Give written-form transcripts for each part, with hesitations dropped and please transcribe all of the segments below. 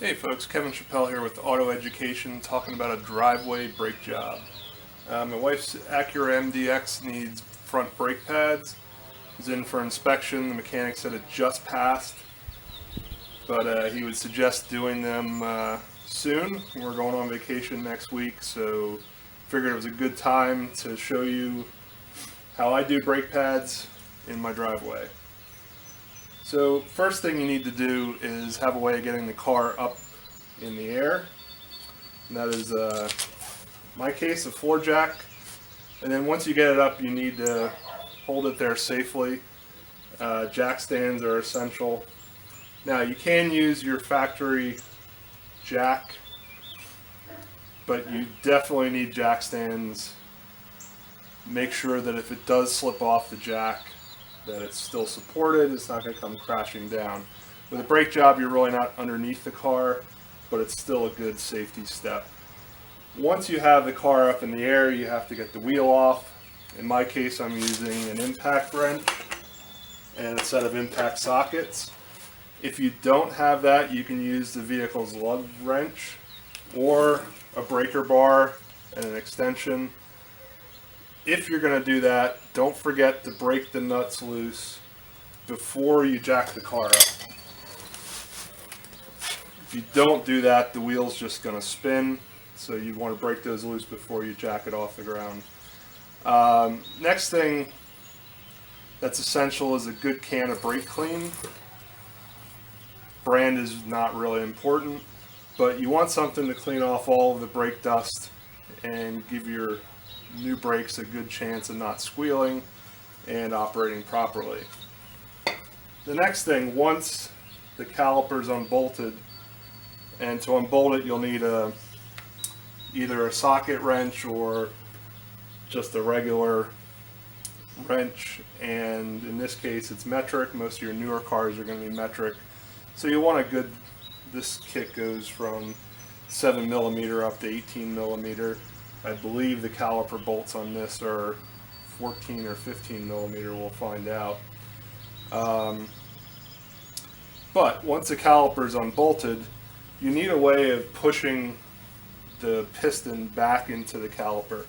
Hey folks, Kevin Chappelle here with Auto Education, talking about a driveway brake job. My wife's Acura MDX needs front brake pads. It's in for inspection. The mechanic said it just passed, but he would suggest doing them soon. We're going on vacation next week, so figured it was a good time to show you how I do brake pads in my driveway. So first thing you need to do is have a way of getting the car up in the air. And that is, my case, a floor jack. And then once you get it up, you need to hold it there safely. Jack stands are essential. Now you can use your factory jack, but you definitely need jack stands. Make sure that if it does slip off the jack, that it's still supported, it's not going to come crashing down. With a brake job, you're really not underneath the car, but it's still a good safety step. Once you have the car up in the air, you have to get the wheel off. In my case, I'm using an impact wrench and a set of impact sockets. If you don't have that, you can use the vehicle's lug wrench or a breaker bar and an extension. If you're going to do that, don't forget to break the nuts loose before you jack the car up. If you don't do that, the wheel's just going to spin, so you want to break those loose before you jack it off the ground. Next thing that's essential is a good can of brake clean. Brand is not really important, but you want something to clean off all of the brake dust and give your new brakes a good chance of not squealing and operating properly. The next thing, once the caliper's unbolted, and to unbolt it you'll need either a socket wrench or just a regular wrench, and in this case it's metric. Most of your newer cars are going to be metric, so you want a good, this kit goes from 7mm up to 18mm. I believe the caliper bolts on this are 14 or 15mm, we'll find out. But once the caliper is unbolted, you need a way of pushing the piston back into the caliper.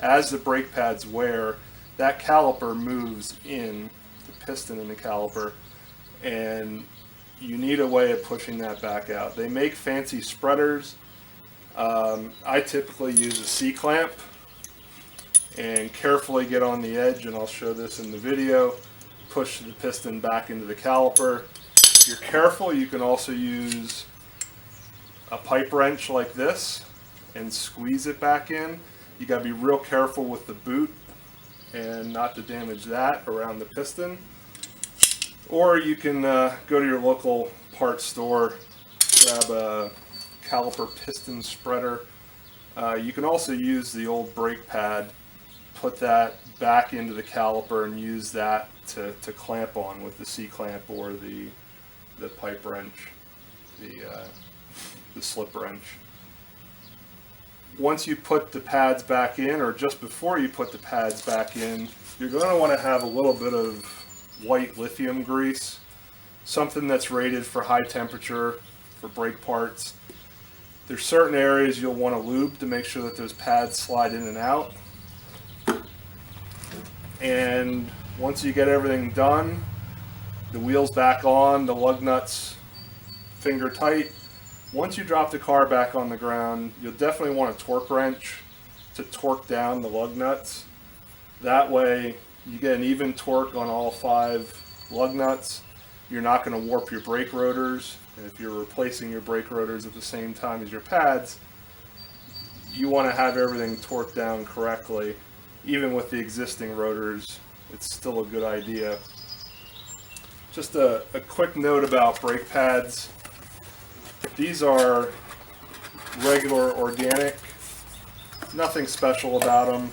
As the brake pads wear, that caliper moves in, the piston in the caliper, and you need a way of pushing that back out. They make fancy spreaders. I typically use a C-clamp and carefully get on the edge, and I'll show this in the video, push the piston back into the caliper. If you're careful, you can also use a pipe wrench like this and squeeze it back in. You got to be real careful with the boot and not to damage that around the piston. Or you can go to your local parts store, grab a caliper piston spreader. You can also use the old brake pad, put that back into the caliper and use that to clamp on with the C-clamp or the pipe wrench, the slip wrench. Once you put the pads back in, or just before you put the pads back in, you're going to want to have a little bit of white lithium grease, something that's rated for high temperature for brake parts. There's certain areas you'll want to lube to make sure that those pads slide in and out. And once you get everything done, the wheel's back on, the lug nuts finger tight. Once you drop the car back on the ground, you'll definitely want a torque wrench to torque down the lug nuts. That way you get an even torque on all 5 lug nuts. You're not going to warp your brake rotors. And if you're replacing your brake rotors at the same time as your pads, you want to have everything torqued down correctly. Even with the existing rotors, it's still a good idea. Just a quick note about brake pads. These are regular organic, nothing special about them.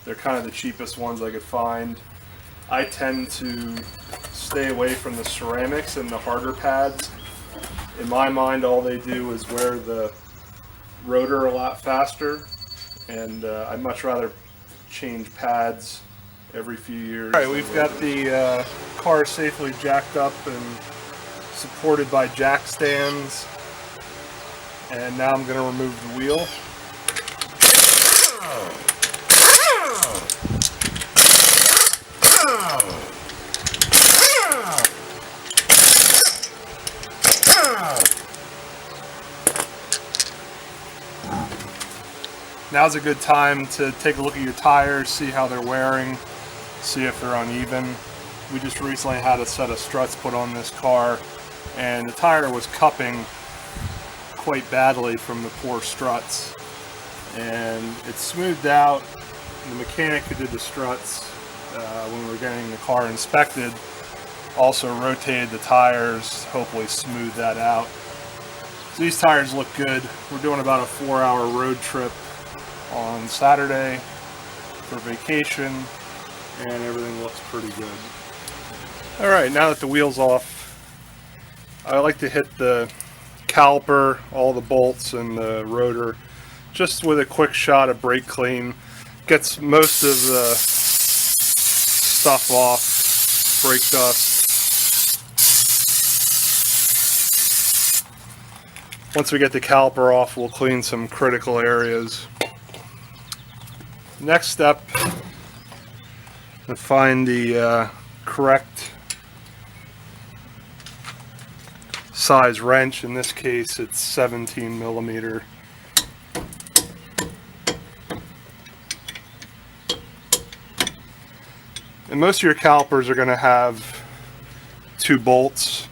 They're kind of the cheapest ones I could find. I tend to stay away from the ceramics and the harder pads. In my mind, all they do is wear the rotor a lot faster, and I'd much rather change pads every few years. All right, we've got the car safely jacked up and supported by jack stands. And now I'm going to remove the wheel. Now's a good time to take a look at your tires, see how they're wearing, see if they're uneven. We just recently had a set of struts put on this car, and the tire was cupping quite badly from the poor struts. And it smoothed out. The mechanic who did the struts when we were getting the car inspected also rotated the tires, hopefully smooth that out. So these tires look good. We're doing about a 4-hour road trip on Saturday for vacation, and everything looks pretty good. Alright, now that the wheel's off, I like to hit the caliper, all the bolts, and the rotor just with a quick shot of brake clean. Gets most of the stuff off, brake dust. Once we get the caliper off, we'll clean some critical areas. Next step, to find the correct size wrench. In this case, it's 17 millimeter. And most of your calipers are going to have 2 bolts,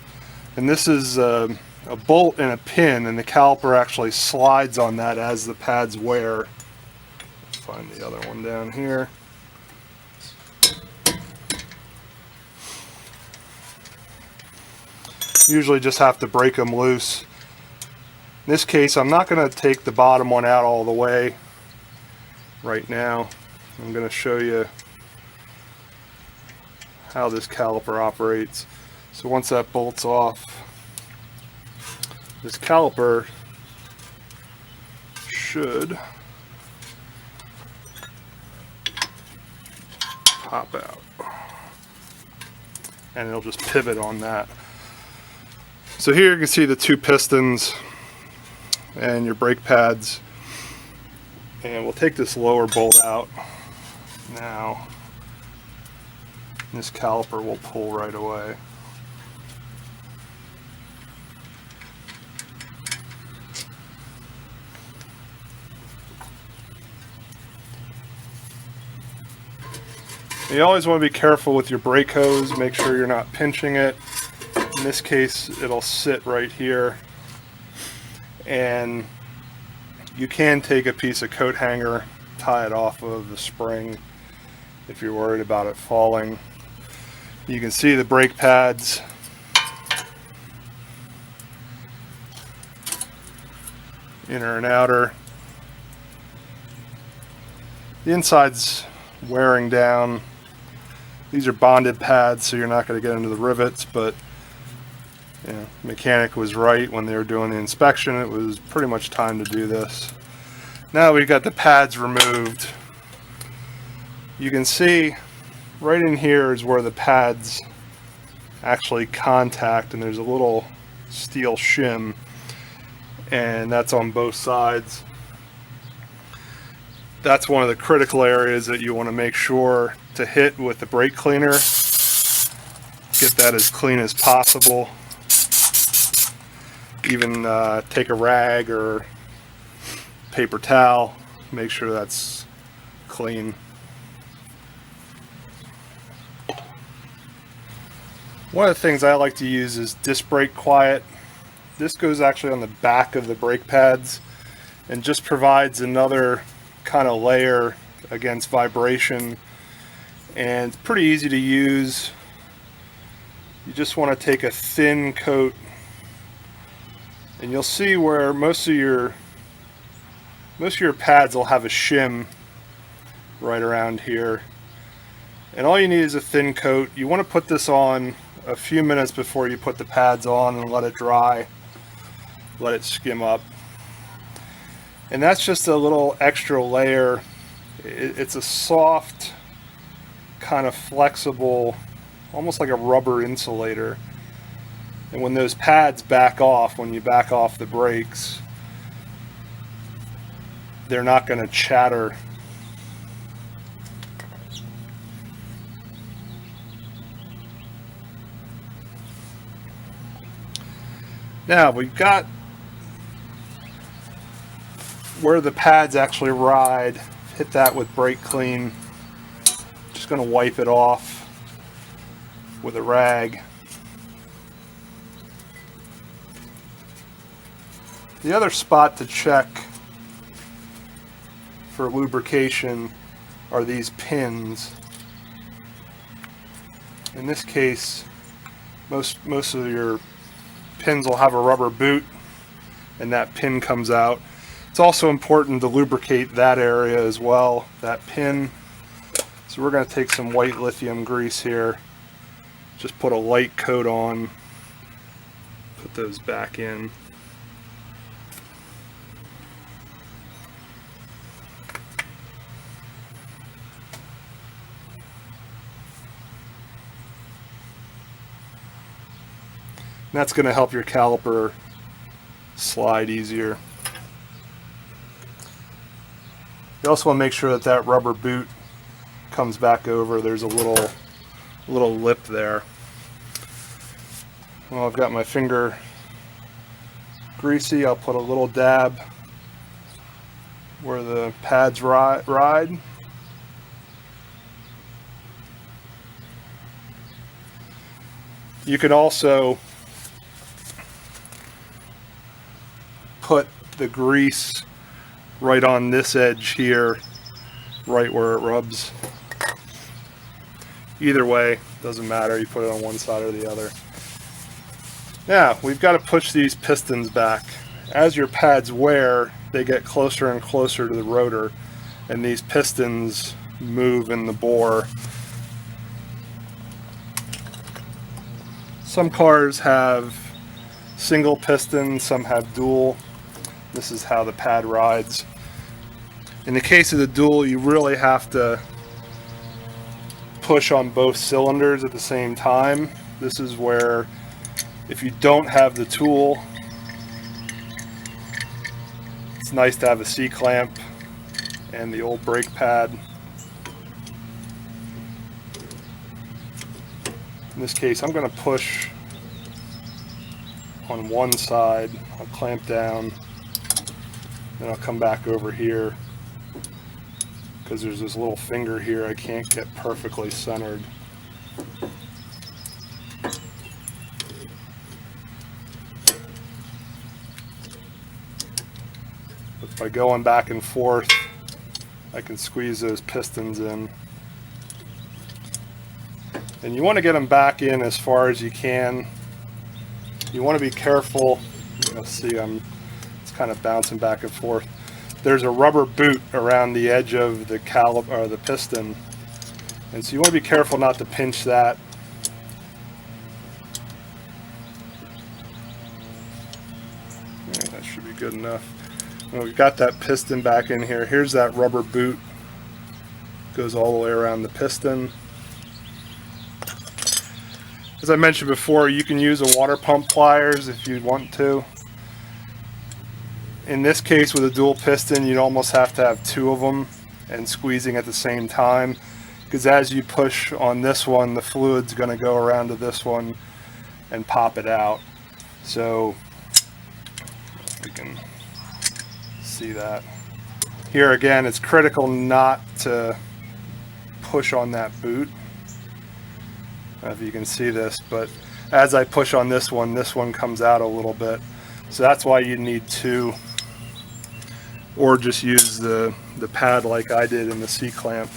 and this is a bolt and a pin, and the caliper actually slides on that as the pads wear. Let's find the other one down here. Usually just have to break them loose. In this case, I'm not going to take the bottom one out all the way right now. I'm going to show you how this caliper operates. So once that bolt's off, this caliper should pop out, and it'll just pivot on that. So here you can see the 2 pistons and your brake pads, and we'll take this lower bolt out now. This caliper will pull right away. You always want to be careful with your brake hose, make sure you're not pinching it. In this case, it'll sit right here, and you can take a piece of coat hanger, tie it off of the spring if you're worried about it falling. You can see the brake pads. Inner and outer. The inside's wearing down. These are bonded pads, so you're not going to get into the rivets, but you know, the mechanic was right when they were doing the inspection. It was pretty much time to do this. Now we've got the pads removed. You can see right in here is where the pads actually contact, and there's a little steel shim, and that's on both sides. That's one of the critical areas that you want to make sure to hit with the brake cleaner. Get that as clean as possible. Even take a rag or paper towel, make sure that's clean. One of the things I like to use is disc brake quiet. This goes actually on the back of the brake pads and just provides another kind of layer against vibration, and it's pretty easy to use. You just want to take a thin coat, and you'll see where most of your pads will have a shim right around here, and all you need is a thin coat. You want to put this on a few minutes before you put the pads on and let it dry, let it skim up. And that's just a little extra layer. It's a soft, kind of flexible, almost like a rubber insulator. And when those pads back off, when you back off the brakes, they're not going to chatter. Now we've got where the pads actually ride. Hit that with brake clean. Just going to wipe it off with a rag. The other spot to check for lubrication are these pins. In this case, most of your pins will have a rubber boot, and that pin comes out. It's also important to lubricate that area as well, that pin. So we're going to take some white lithium grease here, just put a light coat on, put those back in. And that's going to help your caliper slide easier. You also want to make sure that that rubber boot comes back over. There's a little lip there. Well, I've got my finger greasy. I'll put a little dab where the pads ride. You can also put the grease right on this edge here, right where it rubs. Either way, doesn't matter, you put it on one side or the other. Now, we've got to push these pistons back. As your pads wear, they get closer and closer to the rotor, and these pistons move in the bore. Some cars have single piston, some have dual. This is how the pad rides. In the case of the dual, you really have to push on both cylinders at the same time. This is where, if you don't have the tool, it's nice to have a C-clamp and the old brake pad. In this case, I'm going to push on one side. I'll clamp down, then I'll come back over here because there's this little finger here I can't get perfectly centered. But by going back and forth, I can squeeze those pistons in. And you want to get them back in as far as you can. You want to be careful. You'll see it's kind of bouncing back and forth. There's a rubber boot around the edge of the caliper or the piston, and so you want to be careful not to pinch that. Yeah, that should be good enough. Well, we've got that piston back in here. Here's that rubber boot. Goes all the way around the piston. As I mentioned before, you can use a water pump pliers if you want to. In this case, with a dual piston, you'd almost have to have two of them and squeezing at the same time, because as you push on this one, the fluid's going to go around to this one and pop it out. So we can see that. Here again, it's critical not to push on that boot. I don't know if you can see this, but as I push on this one comes out a little bit. So that's why you need two, or just use the pad like I did in the C-clamp.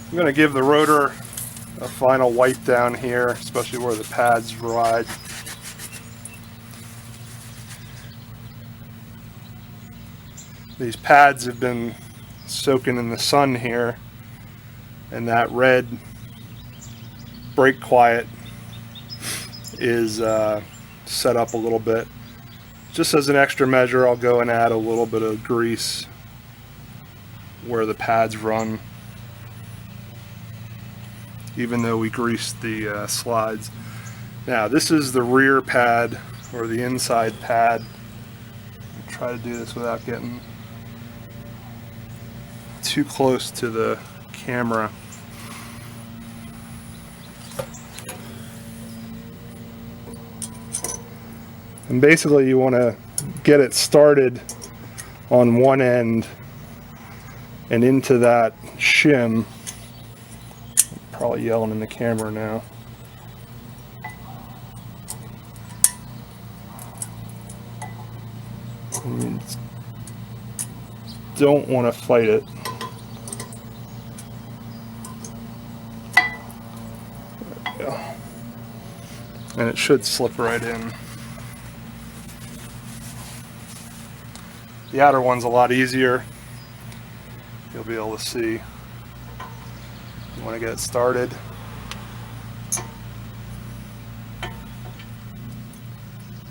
I'm going to give the rotor a final wipe down here, especially where the pads ride. These pads have been soaking in the sun here, and that red brake quiet is set up a little bit. Just as an extra measure, I'll go and add a little bit of grease where the pads run, even though we greased the slides. Now this is the rear pad or the inside pad. I'll try to do this without getting too close to the camera. And basically you want to get it started on one end and into that shim. Probably yelling in the camera now. And you don't want to fight it. There we go. And it should slip right in. The outer one's a lot easier. You'll be able to see. You want to get it started.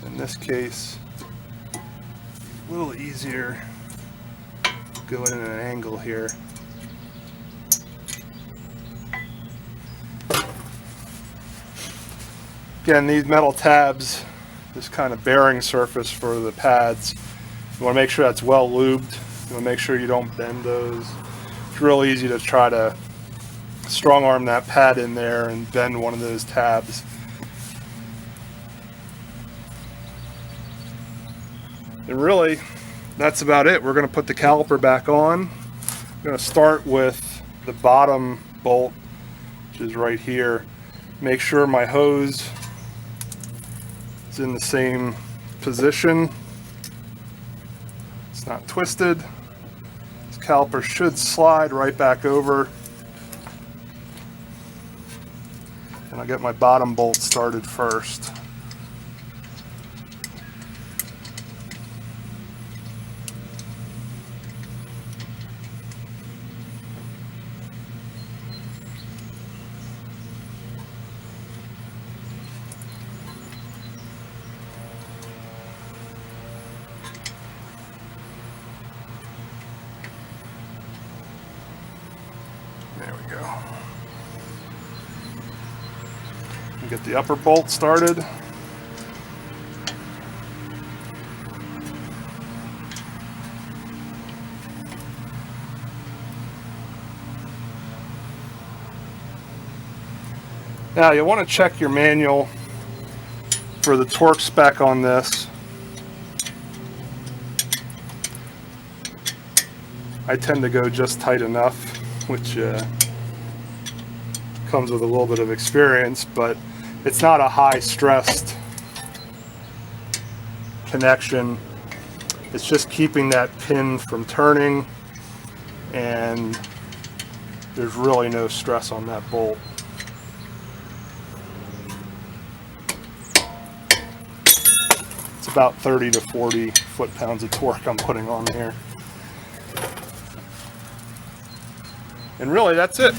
In this case, a little easier going in an angle here. Again, these metal tabs, this kind of bearing surface for the pads, you want to make sure that's well lubed. You want to make sure you don't bend those. It's real easy to try to strong arm that pad in there and bend one of those tabs. And really, that's about it. We're going to put the caliper back on. I'm going to start with the bottom bolt, which is right here. Make sure my hose is in the same position. It's not twisted. This caliper should slide right back over. And I'll get my bottom bolt started first. There we go. Get the upper bolt started. Now you want to check your manual for the torque spec on this. I tend to go just tight enough, which comes with a little bit of experience, but it's not a high stressed connection. It's just keeping that pin from turning, and there's really no stress on that bolt. It's about 30 to 40 foot-pounds of torque I'm putting on here. And really, that's it.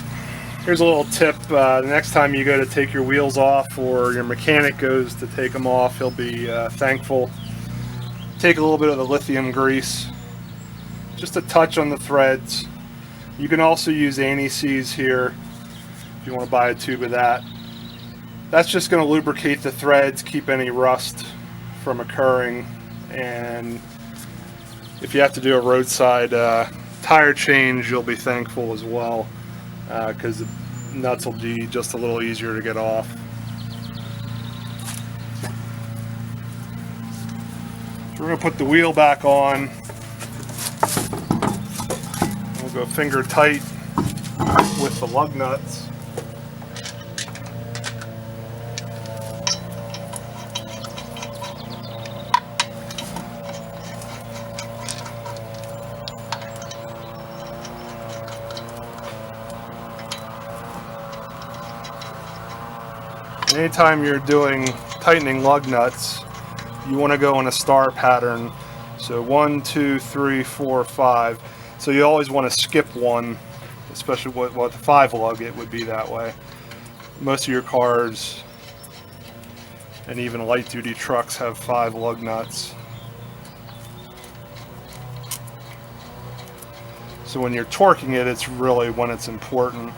Here's a little tip. The next time you go to take your wheels off, or your mechanic goes to take them off, he'll be thankful. Take a little bit of the lithium grease, just a touch on the threads. You can also use anti-seize here if you want to buy a tube of that. That's just going to lubricate the threads, keep any rust from occurring. And if you have to do a roadside tire change, you'll be thankful as well, because the nuts will be just a little easier to get off. So we're going to put the wheel back on. We'll go finger tight with the lug nuts. Anytime you're doing tightening lug nuts, you want to go in a star pattern. So 1, 2, 3, 4, 5. So you always want to skip one, especially with the 5 lug, it would be that way. Most of your cars and even light duty trucks have 5 lug nuts. So when you're torquing it, it's really when it's important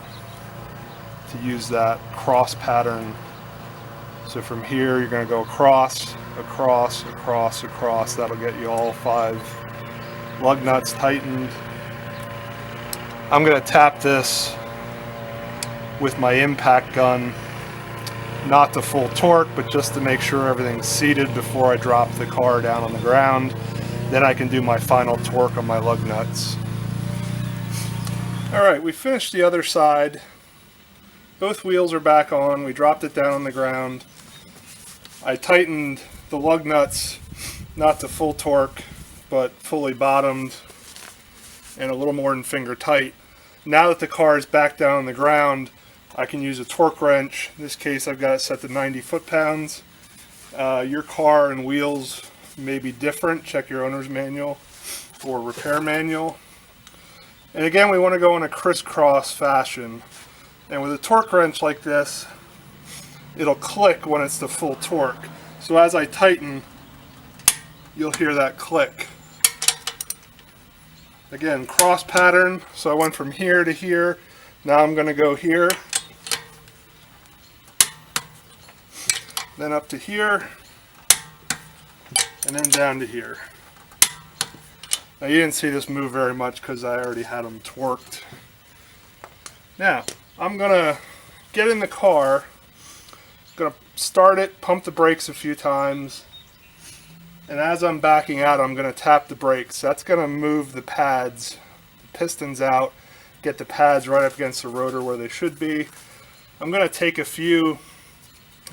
to use that cross pattern So from here you're going to go across, across, across, across. That'll get you all 5 lug nuts tightened. I'm going to tap this with my impact gun, not to full torque, but just to make sure everything's seated before I drop the car down on the ground. Then I can do my final torque on my lug nuts. Alright, we finished the other side. Both wheels are back on. We dropped it down on the ground. I tightened the lug nuts, not to full torque, but fully bottomed and a little more than finger tight. Now that the car is back down on the ground, I can use a torque wrench. In this case, I've got it set to 90 foot-pounds. Your car and wheels may be different. Check your owner's manual or repair manual. And again, we want to go in a crisscross fashion. And with a torque wrench like this, it'll click when it's the full torque. So as I tighten, you'll hear that click. Again, cross pattern. So I went from here to here. Now I'm going to go here, then up to here, and then down to here. Now you didn't see this move very much because I already had them torqued. Now I'm going to get in the car, going to start it, pump the brakes a few times, and as I'm backing out I'm going to tap the brakes. That's going to move the pads, the pistons out, get the pads right up against the rotor where they should be. I'm going to take a few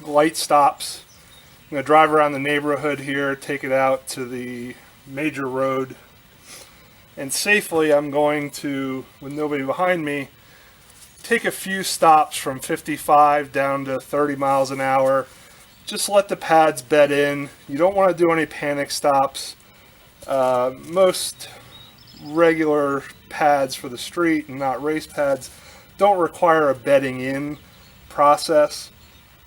light stops. I'm going to drive around the neighborhood here, take it out to the major road, and safely I'm going to, with nobody behind me, take a few stops from 55 down to 30 miles an hour. Just let the pads bed in. You don't want to do any panic stops. Most regular pads for the street and not race pads don't require a bedding in process,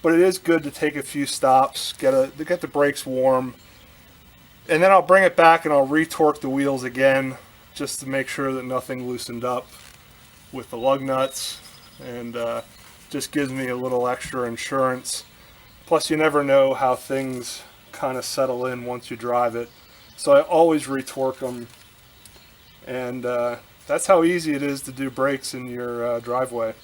but it is good to take a few stops, get the brakes warm, and then I'll bring it back and I'll retorque the wheels again just to make sure that nothing loosened up with the lug nuts, and just gives me a little extra insurance. Plus you never know how things kind of settle in once you drive it, so I always retorque them. And that's how easy it is to do brakes in your driveway.